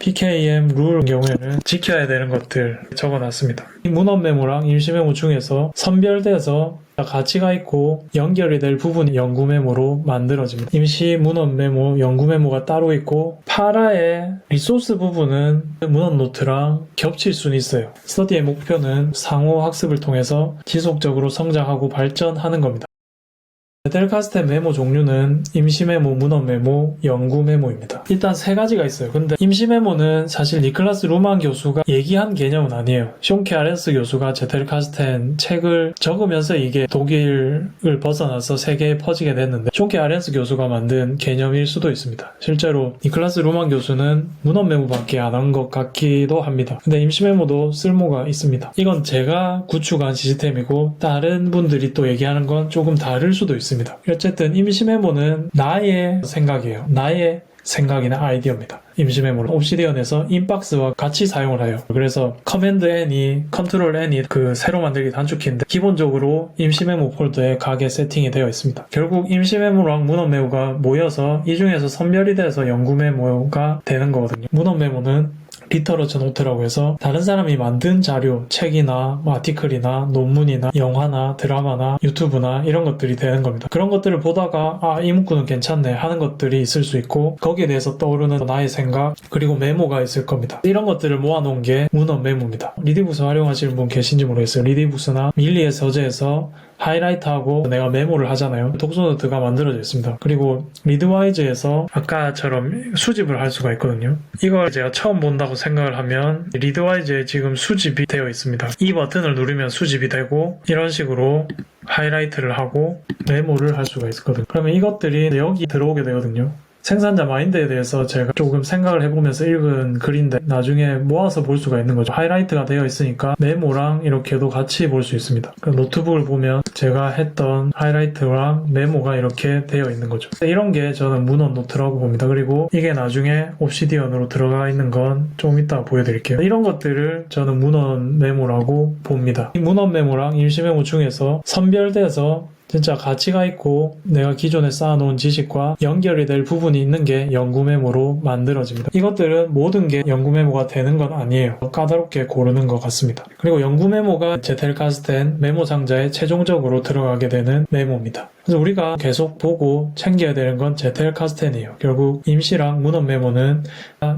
PKM 룰 경우에는 지켜야 되는 것들 적어놨습니다. 이 문헌 메모랑 임시 메모 중에서 선별돼서 가치가 있고 연결이 될 부분이 연구 메모로 만들어집니다. 임시 문헌 메모, 연구 메모가 따로 있고 파라의 리소스 부분은 문헌 노트랑 겹칠 수는 있어요. 스터디의 목표는 상호 학습을 통해서 지속적으로 성장하고 발전하는 겁니다. 제텔카스텐 메모 종류는 임시 메모, 문헌 메모, 연구 메모입니다. 일단 세 가지가 있어요. 근데 임시 메모는 사실 니클라스 루만 교수가 얘기한 개념은 아니에요. 숀케 아렌스 교수가 제텔카스텐 책을 적으면서 이게 독일을 벗어나서 세계에 퍼지게 됐는데 숀케 아렌스 교수가 만든 개념일 수도 있습니다. 실제로 니클라스 루만 교수는 문헌 메모밖에 안 한 것 같기도 합니다. 근데 임시 메모도 쓸모가 있습니다. 이건 제가 구축한 시스템이고 다른 분들이 또 얘기하는 건 조금 다를 수도 있습니다. 어쨌든 임시 메모는 나의 생각이에요. 나의 생각이나 아이디어입니다. 임시 메모는 옵시디언에서 인박스와 같이 사용을 해요. 그래서 커맨드 N이 컨트롤 N이 그 새로 만들기 단축키인데 기본적으로 임시 메모 폴더에 가게 세팅이 되어 있습니다. 결국 임시 메모랑 문헌 메모가 모여서 이 중에서 선별이 돼서 연구 메모가 되는 거거든요. 문헌 메모는 리터러처 노트라고 해서 다른 사람이 만든 자료, 책이나 아티클이나 논문이나 영화나 드라마나 유튜브나 이런 것들이 되는 겁니다. 그런 것들을 보다가 이 문구는 괜찮네 하는 것들이 있을 수 있고 거기에 대해서 떠오르는 나의 생각 그리고 메모가 있을 겁니다. 이런 것들을 모아놓은 게 문헌 메모입니다. 리디북스 활용하시는 분 계신지 모르겠어요. 리디북스나 밀리의 서재에서 하이라이트하고 내가 메모를 하잖아요. 독서노트가 만들어져 있습니다. 그리고 리드와이즈에서 아까처럼 수집을 할 수가 있거든요. 이걸 제가 처음 본다고 생각을 하면 리드와이즈에 지금 수집이 되어 있습니다. 이 버튼을 누르면 수집이 되고 이런 식으로 하이라이트를 하고 메모를 할 수가 있거든요. 그러면 이것들이 여기 들어오게 되거든요. 생산자 마인드에 대해서 제가 조금 생각을 해보면서 읽은 글인데 나중에 모아서 볼 수가 있는 거죠. 하이라이트가 되어 있으니까 메모랑 이렇게도 같이 볼 수 있습니다. 노트북을 보면 제가 했던 하이라이트랑 메모가 이렇게 되어 있는 거죠. 이런 게 저는 문헌 노트라고 봅니다. 그리고 이게 나중에 옵시디언으로 들어가 있는 건 좀 이따 보여드릴게요. 이런 것들을 저는 문헌 메모라고 봅니다. 이 문헌 메모랑 임시 메모 중에서 선별돼서 진짜 가치가 있고 내가 기존에 쌓아놓은 지식과 연결이 될 부분이 있는 게 연구 메모로 만들어집니다. 이것들은 모든 게 연구 메모가 되는 건 아니에요. 까다롭게 고르는 것 같습니다. 그리고 연구 메모가 제텔카스텐 메모 상자에 최종적으로 들어가게 되는 메모입니다. 그래서 우리가 계속 보고 챙겨야 되는 건 제텔카스텐이에요. 결국 임시랑 문헌 메모는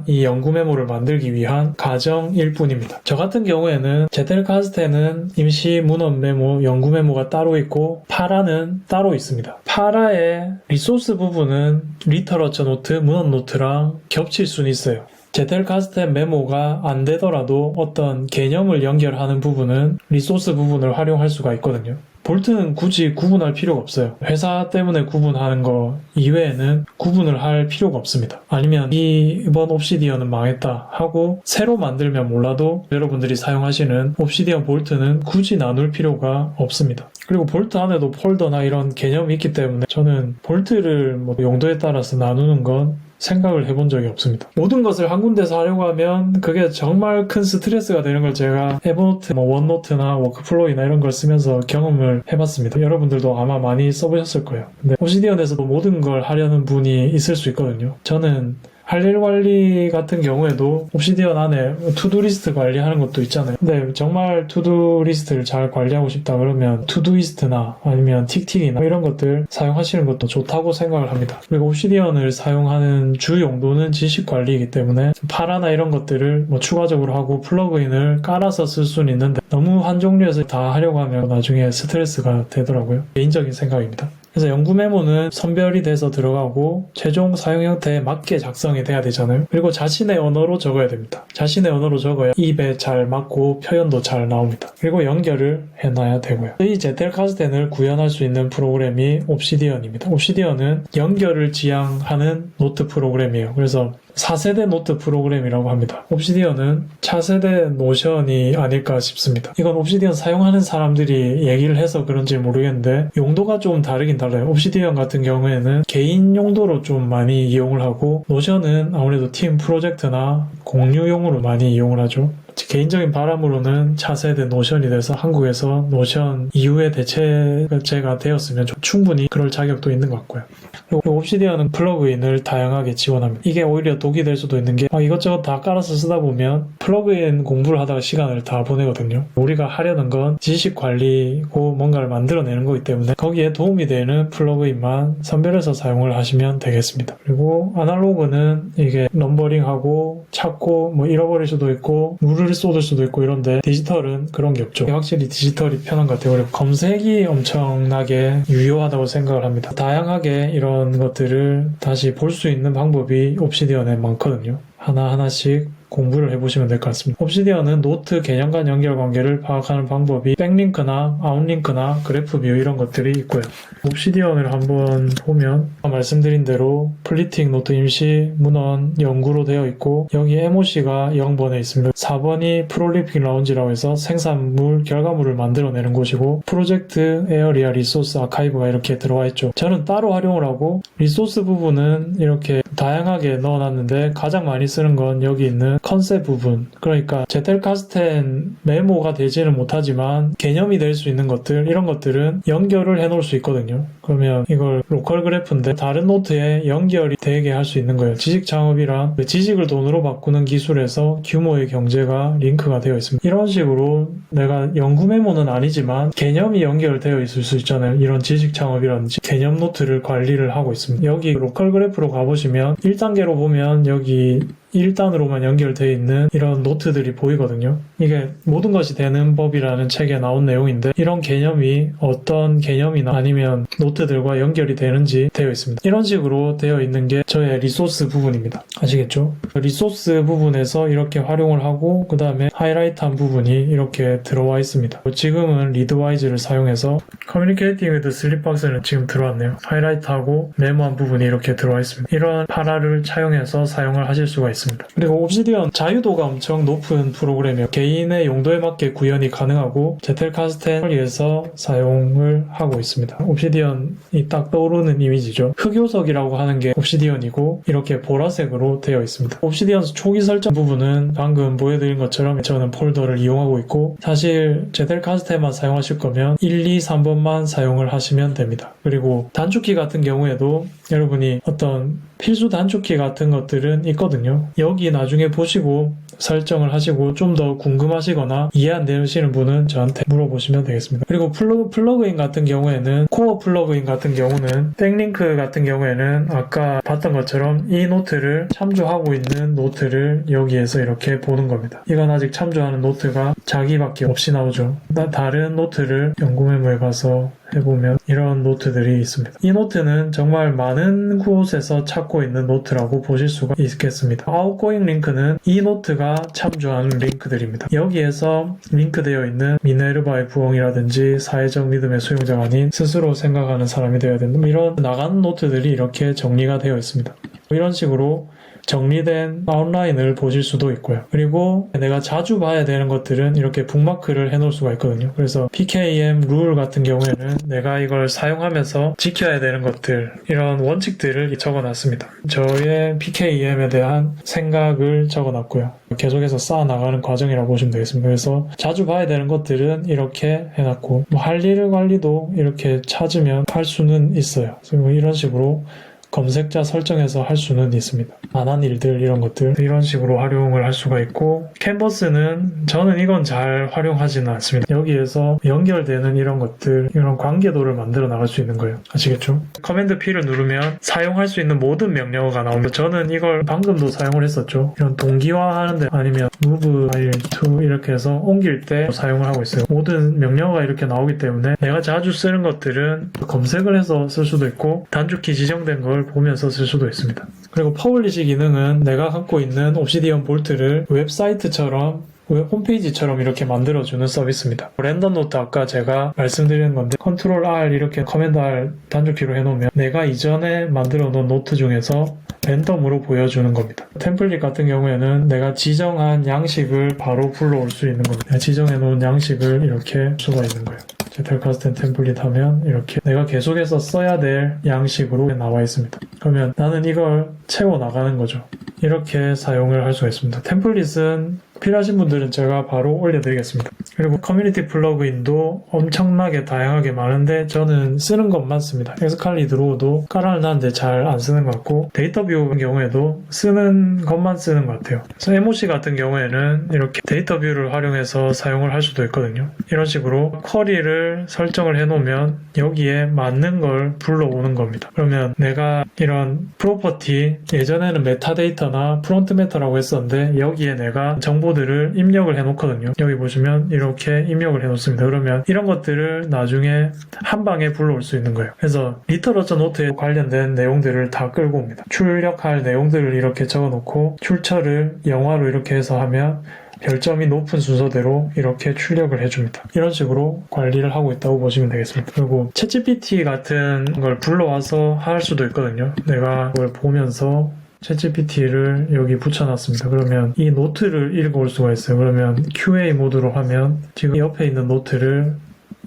이 연구 메모를 만들기 위한 과정일 뿐입니다. 저 같은 경우에는 제텔카스텐은 임시 문헌 메모, 연구 메모가 따로 있고 파라는 따로 있습니다. 파라의 리소스 부분은 리터러처 노트, 문헌 노트랑 겹칠 수는 있어요. 제텔카스텐 메모가 안 되더라도 어떤 개념을 연결하는 부분은 리소스 부분을 활용할 수가 있거든요. 볼트는 굳이 구분할 필요가 없어요. 회사 때문에 구분하는 거 이외에는 구분을 할 필요가 없습니다. 아니면 이번 옵시디언은 망했다 하고 새로 만들면 몰라도 여러분들이 사용하시는 옵시디언 볼트는 굳이 나눌 필요가 없습니다. 그리고 볼트 안에도 폴더나 이런 개념이 있기 때문에 저는 볼트를 용도에 따라서 나누는 건 생각을 해본 적이 없습니다. 모든 것을 한 군데서 하려고 하면 그게 정말 큰 스트레스가 되는 걸 제가 에버노트, 원노트나 워크플로우나 이런 걸 쓰면서 경험을 해봤습니다. 여러분들도 아마 많이 써보셨을 거예요. 근데 옵시디언에서도 모든 걸 하려는 분이 있을 수 있거든요. 저는 할 일 관리 같은 경우에도 옵시디언 안에 투두리스트 관리하는 것도 있잖아요. 근데 정말 투두리스트를 잘 관리하고 싶다 그러면 투두이스트나 아니면 틱틱이나 이런 것들 사용하시는 것도 좋다고 생각을 합니다. 그리고 옵시디언을 사용하는 주 용도는 지식 관리이기 때문에 파라나 이런 것들을 추가적으로 하고 플러그인을 깔아서 쓸 수는 있는데 너무 한 종류에서 다 하려고 하면 나중에 스트레스가 되더라고요. 개인적인 생각입니다. 그래서 연구 메모는 선별이 돼서 들어가고 최종 사용 형태에 맞게 작성이 돼야 되잖아요. 그리고 자신의 언어로 적어야 됩니다. 자신의 언어로 적어야 입에 잘 맞고 표현도 잘 나옵니다. 그리고 연결을 해놔야 되고요. 이 제텔카스텐을 구현할 수 있는 프로그램이 옵시디언입니다. 옵시디언은 연결을 지향하는 노트 프로그램이에요. 그래서 4세대 노트 프로그램이라고 합니다. 옵시디언은 차세대 노션이 아닐까 싶습니다. 이건 옵시디언 사용하는 사람들이 얘기를 해서 그런지 모르겠는데 용도가 좀 다르긴 달라요. 옵시디언 같은 경우에는 개인 용도로 좀 많이 이용을 하고 노션은 아무래도 팀 프로젝트나 공유용으로 많이 이용을 하죠. 개인적인 바람으로는 차세대 노션이 돼서 한국에서 노션 이후에 대체가 되었으면 충분히 그럴 자격도 있는 것 같고요. 그리고 옵시디언은 플러그인을 다양하게 지원합니다. 이게 오히려 독이 될 수도 있는 게 이것저것 다 깔아서 쓰다 보면 플러그인 공부를 하다가 시간을 다 보내거든요. 우리가 하려는 건 지식 관리고 뭔가를 만들어내는 거기 때문에 거기에 도움이 되는 플러그인만 선별해서 사용을 하시면 되겠습니다. 그리고 아날로그는 이게 넘버링하고 찾고 뭐 잃어버릴 수도 있고 물을 쏟을 수도 있고 이런데 디지털은 그런 게 없죠. 확실히 디지털이 편한 것 같아요. 그리고 검색이 엄청나게 유효하다고 생각을 합니다. 다양하게 이런 것들을 다시 볼 수 있는 방법이 옵시디언에 많거든요. 하나하나씩 공부를 해보시면 될 것 같습니다. 옵시디언은 노트 개념 간 연결 관계를 파악하는 방법이 백링크나 아웃링크나 그래프 뷰 이런 것들이 있고요. 옵시디언을 한번 보면 말씀드린 대로 플리팅 노트 임시 문헌 연구로 되어 있고 여기 MOC가 0번에 있습니다. 4번이 프롤리픽 라운지라고 해서 생산물 결과물을 만들어내는 곳이고 프로젝트 에어리아 리소스 아카이브가 이렇게 들어와 있죠. 저는 따로 활용을 하고 리소스 부분은 이렇게 다양하게 넣어놨는데 가장 많이 쓰는 건 여기 있는 컨셉 부분, 그러니까 제텔카스텐 메모가 되지는 못하지만 개념이 될 수 있는 것들, 이런 것들은 연결을 해놓을 수 있거든요. 그러면 이걸 로컬 그래프인데 다른 노트에 연결이 되게 할 수 있는 거예요. 지식 창업이란 지식을 돈으로 바꾸는 기술에서 규모의 경제가 링크가 되어 있습니다. 이런 식으로 내가 연구 메모는 아니지만 개념이 연결되어 있을 수 있잖아요. 이런 지식 창업이라든지 개념 노트를 관리를 하고 있습니다. 여기 로컬 그래프로 가보시면 1단계로 보면 여기 1단으로만 연결되어 있는 이런 노트들이 보이거든요. 이게 모든 것이 되는 법이라는 책에 나온 내용인데 이런 개념이 어떤 개념이나 아니면 노트들과 연결이 되는지 되어 있습니다. 이런 식으로 되어 있는 게 저의 리소스 부분입니다. 아시겠죠? 리소스 부분에서 이렇게 활용을 하고 그 다음에 하이라이트한 부분이 이렇게 들어와 있습니다. 지금은 리드와이즈를 사용해서 커뮤니케이팅 위드 슬립박스는 지금 들어왔네요. 하이라이트하고 메모한 부분이 이렇게 들어와 있습니다. 이런 파라를 차용해서 사용을 하실 수가 있습니다. 그리고 옵시디언 자유도가 엄청 높은 프로그램이에요. 개인의 용도에 맞게 구현이 가능하고 제텔카스텐을 위해서 사용을 하고 있습니다. 옵시디언이 딱 떠오르는 이미지죠. 흑요석이라고 하는 게 옵시디언이고 이렇게 보라색으로 되어 있습니다. 옵시디언 초기 설정 부분은 방금 보여드린 것처럼 저는 폴더를 이용하고 있고 사실 제텔카스텐만 사용하실 거면 1, 2, 3번만 사용을 하시면 됩니다. 그리고 단축키 같은 경우에도 여러분이 어떤 필수 단축키 같은 것들은 있거든요. 여기 나중에 보시고 설정을 하시고 좀 더 궁금하시거나 이해 안 되시는 분은 저한테 물어보시면 되겠습니다. 그리고 플러그인 같은 경우에는 코어 플러그인 같은 경우는 백링크 같은 경우에는 아까 봤던 것처럼 이 노트를 참조하고 있는 노트를 여기에서 이렇게 보는 겁니다. 이건 아직 참조하는 노트가 자기밖에 없이 나오죠. 다른 노트를 연구 메모에 가서 해보면 이런 노트들이 있습니다. 이 노트는 정말 많은 곳에서 찾고 있는 노트라고 보실 수가 있겠습니다. 아웃고잉 링크는 이 노트가 참조하는 링크들입니다. 여기에서 링크되어 있는 미네르바의 부엉이라든지 사회적 믿음의 수용자가 아닌 스스로 생각하는 사람이 되어야 된다. 이런 나가는 노트들이 이렇게 정리가 되어 있습니다. 이런 식으로 정리된 아웃라인을 보실 수도 있고요. 그리고 내가 자주 봐야 되는 것들은 이렇게 북마크를 해놓을 수가 있거든요. 그래서 PKM 룰 같은 경우에는 내가 이걸 사용하면서 지켜야 되는 것들, 이런 원칙들을 적어놨습니다. 저의 PKM에 대한 생각을 적어놨고요. 계속해서 쌓아나가는 과정이라고 보시면 되겠습니다. 그래서 자주 봐야 되는 것들은 이렇게 해놨고 할 일 관리도 이렇게 찾으면 할 수는 있어요. 그리고 이런 식으로 검색자 설정해서 할 수는 있습니다. 안 한 일들 이런 것들 이런 식으로 활용을 할 수가 있고 캔버스는 저는 이건 잘 활용하지는 않습니다. 여기에서 연결되는 이런 것들 이런 관계도를 만들어 나갈 수 있는 거예요. 아시겠죠? 커맨드 P를 누르면 사용할 수 있는 모든 명령어가 나옵니다. 저는 이걸 방금도 사용을 했었죠. 이런 동기화하는데 아니면 move file to 이렇게 해서 옮길 때 사용을 하고 있어요. 모든 명령어가 이렇게 나오기 때문에 내가 자주 쓰는 것들은 검색을 해서 쓸 수도 있고 단축키 지정된 걸 보면서 쓸 수도 있습니다. 그리고 퍼블리시 기능은 내가 갖고 있는 옵시디언 볼트를 웹사이트처럼 홈페이지처럼 이렇게 만들어주는 서비스입니다. 랜덤 노트 아까 제가 말씀드린 건데 컨트롤 R 이렇게 커맨드 R 단축키로 해놓으면 내가 이전에 만들어 놓은 노트 중에서 랜덤으로 보여주는 겁니다. 템플릿 같은 경우에는 내가 지정한 양식을 바로 불러올 수 있는 겁니다. 내가 지정해 놓은 양식을 이렇게 할 수가 있는 거예요. 제텔카스텐 템플릿 하면 이렇게 내가 계속해서 써야 될 양식으로 나와 있습니다. 그러면 나는 이걸 채워 나가는 거죠. 이렇게 사용을 할 수가 있습니다. 템플릿은 필요하신 분들은 제가 바로 올려드리겠습니다. 그리고 커뮤니티 플러그인도 엄청나게 다양하게 많은데 저는 쓰는 것만 씁니다. 엑스칼리 드로우도 깔아놨는데 잘 안 쓰는 것 같고, 데이터 뷰 같은 경우에도 쓰는 것만 쓰는 것 같아요. 그래서 MOC 같은 경우에는 이렇게 데이터 뷰를 활용해서 사용을 할 수도 있거든요. 이런 식으로 쿼리를 설정을 해놓으면 여기에 맞는 걸 불러오는 겁니다. 그러면 내가 이런 프로퍼티, 예전에는 메타데이터나 프론트 매터라고 했었는데 여기에 내가 정보들을 입력을 해놓거든요. 여기 보시면 이렇게 입력을 해놓습니다. 그러면 이런 것들을 나중에 한 방에 불러올 수 있는 거예요. 그래서 리터러처 노트에 관련된 내용들을 다 끌고 옵니다. 출력할 내용들을 이렇게 적어놓고 출처를 영화로 이렇게 해서 하면 별점이 높은 순서대로 이렇게 출력을 해줍니다. 이런 식으로 관리를 하고 있다고 보시면 되겠습니다. 그리고 챗GPT 같은 걸 불러와서 할 수도 있거든요. 내가 그걸 보면서 챗GPT를 여기 붙여놨습니다. 그러면 이 노트를 읽어올 수가 있어요. 그러면 QA 모드로 하면 지금 옆에 있는 노트를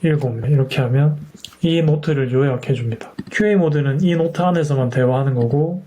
읽어옵니다. 이렇게 하면 이 노트를 요약해 줍니다. QA 모드는 이 노트 안에서만 대화하는 거고,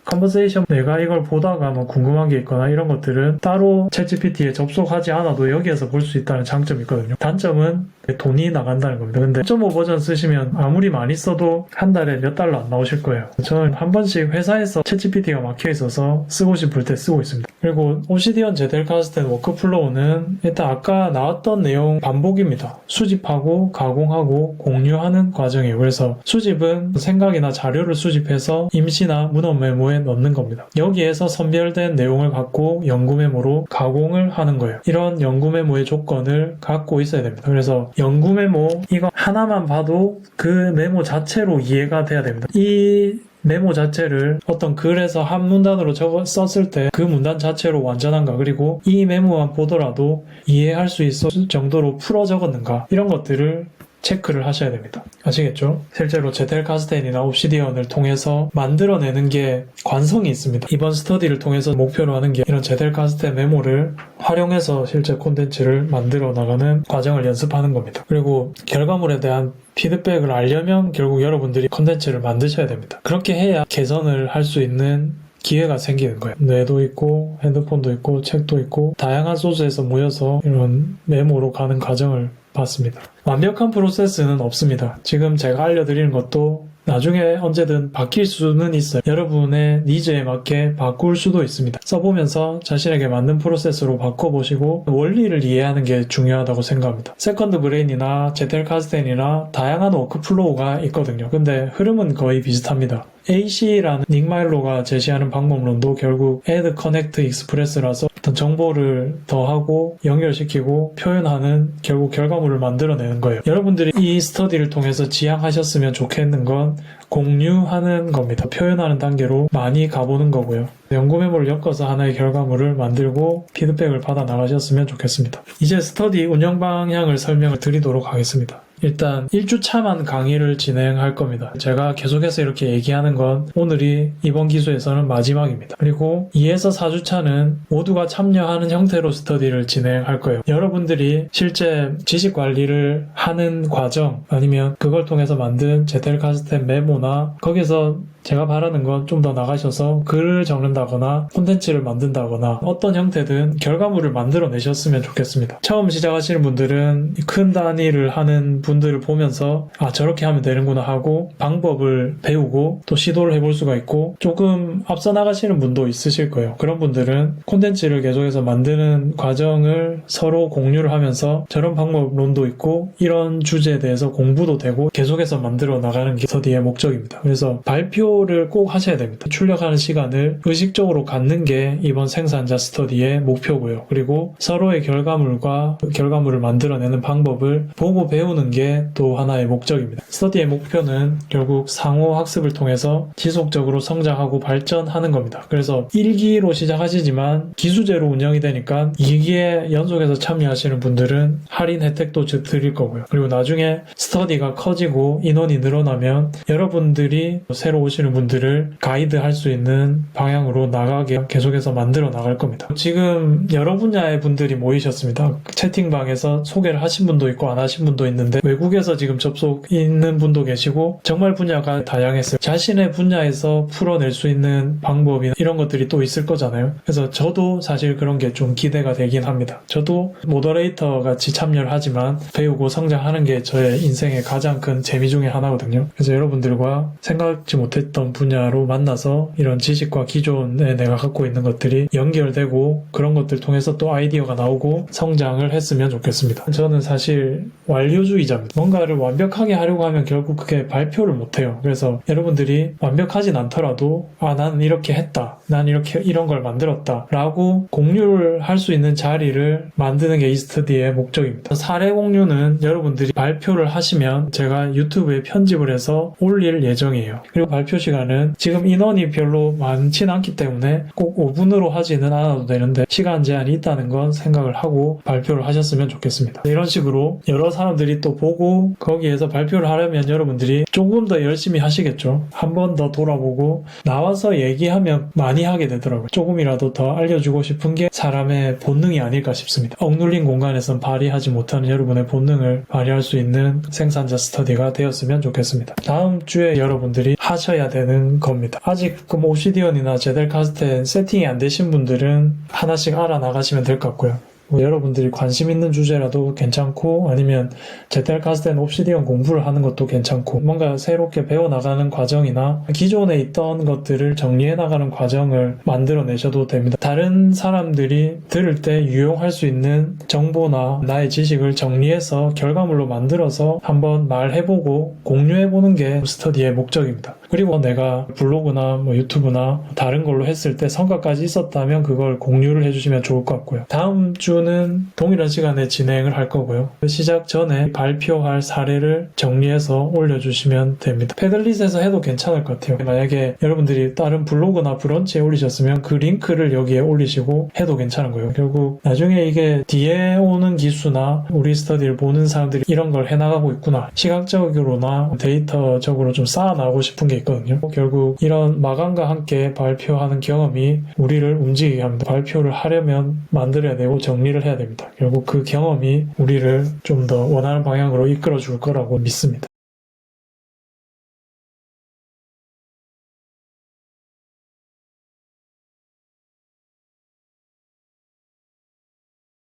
컨버세이션 내가 이걸 보다가 뭐 궁금한 게 있거나 이런 것들은 따로 챗GPT에 접속하지 않아도 여기에서 볼 수 있다는 장점이 있거든요. 단점은 돈이 나간다는 겁니다. 근데 1.5 버전 쓰시면 아무리 많이 써도 한 달에 몇 달러 안 나오실 거예요. 저는 한 번씩 회사에서 챗GPT가 막혀 있어서 쓰고 싶을 때 쓰고 있습니다. 그리고 옵시디언 제델카스텐 워크플로우는 일단 아까 나왔던 내용 반복입니다. 수집하고 가공하고 공유하는 과정이에요. 그래서 수집은 생각이나 자료를 수집해서 임시나 문헌 메모에 넣는 겁니다. 여기에서 선별된 내용을 갖고 연구 메모로 가공을 하는 거예요. 이런 연구 메모의 조건을 갖고 있어야 됩니다. 그래서 연구 메모 이거 하나만 봐도 그 메모 자체로 이해가 돼야 됩니다. 이 메모 자체를 어떤 글에서 한 문단으로 썼을 때 그 문단 자체로 완전한가, 그리고 이 메모만 보더라도 이해할 수 있을 정도로 풀어 적었는가, 이런 것들을 체크를 하셔야 됩니다. 아시겠죠? 실제로 제텔카스텐이나 옵시디언을 통해서 만들어내는 게 관성이 있습니다. 이번 스터디를 통해서 목표로 하는 게 이런 제텔카스텐 메모를 활용해서 실제 콘텐츠를 만들어 나가는 과정을 연습하는 겁니다. 그리고 결과물에 대한 피드백을 알려면 결국 여러분들이 콘텐츠를 만드셔야 됩니다. 그렇게 해야 개선을 할 수 있는 기회가 생기는 거예요. 뇌도 있고 핸드폰도 있고 책도 있고 다양한 소스에서 모여서 이런 메모로 가는 과정을 봤습니다. 완벽한 프로세스는 없습니다. 지금 제가 알려드리는 것도 나중에 언제든 바뀔 수는 있어요. 여러분의 니즈에 맞게 바꿀 수도 있습니다. 써보면서 자신에게 맞는 프로세스로 바꿔보시고 원리를 이해하는 게 중요하다고 생각합니다. 세컨드 브레인이나 제텔카스텐이나 다양한 워크플로우가 있거든요. 근데 흐름은 거의 비슷합니다. AC라는 닉 마일로가 제시하는 방법론도 결국 Add, Connect, Express라서 어떤 정보를 더하고 연결시키고 표현하는 결국 결과물을 만들어내는 거예요. 여러분들이 이 스터디를 통해서 지향하셨으면 좋겠는 건 공유하는 겁니다. 표현하는 단계로 많이 가보는 거고요. 연구 메모를 엮어서 하나의 결과물을 만들고 피드백을 받아 나가셨으면 좋겠습니다. 이제 스터디 운영 방향을 설명을 드리도록 하겠습니다. 일단 1주차만 강의를 진행할 겁니다. 제가 계속해서 이렇게 얘기하는 건 오늘이 이번 기수에서는 마지막입니다. 그리고 2에서 4주차는 모두가 참여하는 형태로 스터디를 진행할 거예요. 여러분들이 실제 지식 관리를 하는 과정, 아니면 그걸 통해서 만든 제텔카스텐 메모나 거기서 제가 바라는 건 좀 더 나가셔서 글을 적는다거나 콘텐츠를 만든다거나 어떤 형태든 결과물을 만들어내셨으면 좋겠습니다. 처음 시작하시는 분들은 큰 단위를 하는 분들을 보면서 아, 저렇게 하면 되는구나 하고 방법을 배우고 또 시도를 해볼 수가 있고, 조금 앞서 나가시는 분도 있으실 거예요. 그런 분들은 콘텐츠를 계속해서 만드는 과정을 서로 공유를 하면서 저런 방법론도 있고 이런 주제에 대해서 공부도 되고 계속해서 만들어 나가는 게 스터디의 목적입니다. 그래서 발표를 꼭 하셔야 됩니다. 출력하는 시간을 의식적으로 갖는 게 이번 생산자 스터디의 목표고요. 그리고 서로의 결과물과 그 결과물을 만들어내는 방법을 보고 배우는 게 또 하나의 목적입니다. 스터디의 목표는 결국 상호 학습을 통해서 지속적으로 성장하고 발전하는 겁니다. 그래서 1기로 시작하시지만 기수제로 운영이 되니까 2기에 연속해서 참여하시는 분들은 할인 혜택도 드릴 거고요. 그리고 나중에 스터디가 커지고 인원이 늘어나면 여러분들이 새로 오시는 분들을 가이드할 수 있는 방향으로 나가게 계속해서 만들어 나갈 겁니다. 지금 여러 분야의 분들이 모이셨습니다. 채팅방에서 소개를 하신 분도 있고 안 하신 분도 있는데 외국에서 지금 접속 있는 분도 계시고 정말 분야가 다양했어요. 자신의 분야에서 풀어낼 수 있는 방법이나 이런 것들이 또 있을 거잖아요. 그래서 저도 사실 그런 게 좀 기대가 되긴 합니다. 저도 모더레이터 같이 참여를 하지만 배우고 성장하는 게 저의 인생의 가장 큰 재미 중에 하나거든요. 그래서 여러분들과 생각지 못했던 분야로 만나서 이런 지식과 기존에 내가 갖고 있는 것들이 연결되고 그런 것들 통해서 또 아이디어가 나오고 성장을 했으면 좋겠습니다. 저는 사실 완료주의자입니다. 뭔가를 완벽하게 하려고 하면 결국 그게 발표를 못해요. 그래서 여러분들이 완벽하진 않더라도 나는 이렇게 했다. 난 이렇게 이런 걸 만들었다. 라고 공유를 할 수 있는 자리를 만드는 게 이 스터디의 목적입니다. 사례 공유는 여러분들이 발표를 하시면 제가 유튜브에 편집을 해서 올릴 예정이에요. 그리고 발표 시간은 지금 인원이 별로 많진 않기 때문에 꼭 5분으로 하지는 않아도 되는데 시간 제한이 있다는 건 생각을 하고 발표를 하셨으면 좋겠습니다. 이런 식으로 여러 사람들이 또 보고 거기에서 발표를 하려면 여러분들이 조금 더 열심히 하시겠죠. 한 번 더 돌아보고 나와서 얘기하면 많이 하게 되더라고요. 조금이라도 더 알려주고 싶은 게 사람의 본능이 아닐까 싶습니다. 억눌린 공간에선 발휘하지 못하는 여러분의 본능을 발휘할 수 있는 생산자 스터디가 되었으면 좋겠습니다. 다음 주에 여러분들이 하셔야 되는 겁니다. 아직 옵시디언이나 제델카스텐 세팅이 안 되신 분들은 하나씩 알아나가시면 될 것 같고요. 여러분들이 관심 있는 주제라도 괜찮고 아니면 제텔카스텐 옵시디언 공부를 하는 것도 괜찮고 뭔가 새롭게 배워나가는 과정이나 기존에 있던 것들을 정리해 나가는 과정을 만들어내셔도 됩니다. 다른 사람들이 들을 때 유용할 수 있는 정보나 나의 지식을 정리해서 결과물로 만들어서 한번 말해보고 공유해보는 게 스터디의 목적입니다. 그리고 내가 블로그나 유튜브나 다른 걸로 했을 때 성과까지 있었다면 그걸 공유를 해주시면 좋을 것 같고요. 다음 주는 동일한 시간에 진행을 할 거고요. 시작 전에 발표할 사례를 정리해서 올려주시면 됩니다. 패들릿에서 해도 괜찮을 것 같아요. 만약에 여러분들이 다른 블로그나 브런치에 올리셨으면 그 링크를 여기에 올리시고 해도 괜찮은 거예요. 결국 나중에 이게 뒤에 오는 기수나 우리 스터디를 보는 사람들이 이런 걸 해나가고 있구나. 시각적으로나 데이터적으로 좀 쌓아나가고 싶은 게 있거든요. 결국 이런 마감과 함께 발표하는 경험이 우리를 움직이게 합니다. 발표를 하려면 만들어야 되고 정리를 해야 됩니다. 결국 그 경험이 우리를 좀 더 원하는 방향으로 이끌어 줄 거라고 믿습니다.